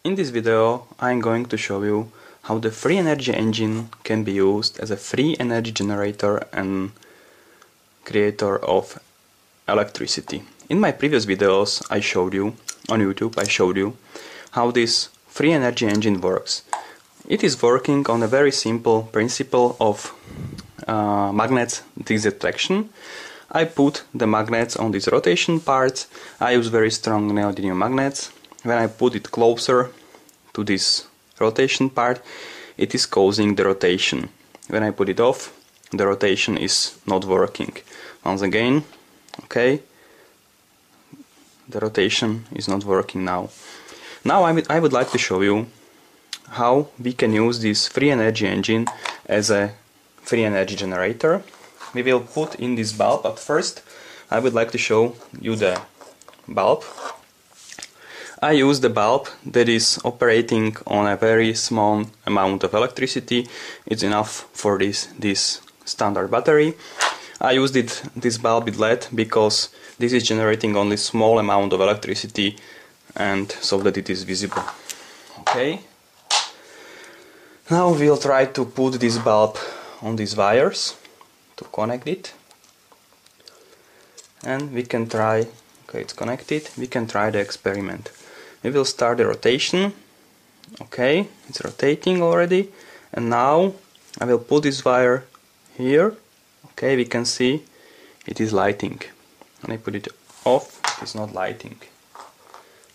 In this video I'm going to show you how the free energy engine can be used as a free energy generator and creator of electricity. In my previous videos I showed you, on YouTube I showed you how this free energy engine works. It is working on a very simple principle of magnets disattraction. I put the magnets on these rotation parts. I use very strong neodymium magnets. When I put it closer to this rotation part, it is causing the rotation. When I put it off, the rotation is not working. Once again, okay, the rotation is not working now. Now I would like to show you how we can use this free energy engine as a free energy generator. We will put in this bulb, but first I would like to show you the bulb. I use the bulb that is operating on a very small amount of electricity. It's enough for this standard battery. I used this bulb with LED because this is generating only small amount of electricity and so that it is visible. Okay. Now we'll try to put this bulb on these wires to connect it. And we can try, okay, it's connected, we can try the experiment. We will start the rotation. Okay, it's rotating already. And now I will put this wire here. Okay, we can see it is lighting. When I put it off, it is not lighting.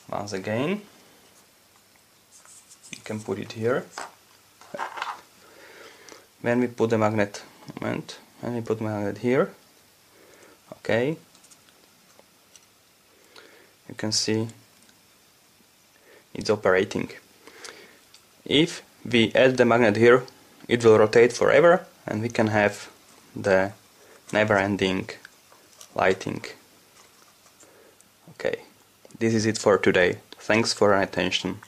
Once again, you can put it here. When we put the magnet, when we put the magnet here, okay, you can see it's operating. If we add the magnet here, it will rotate forever and we can have the never-ending lighting. Okay, this is it for today. Thanks for your attention.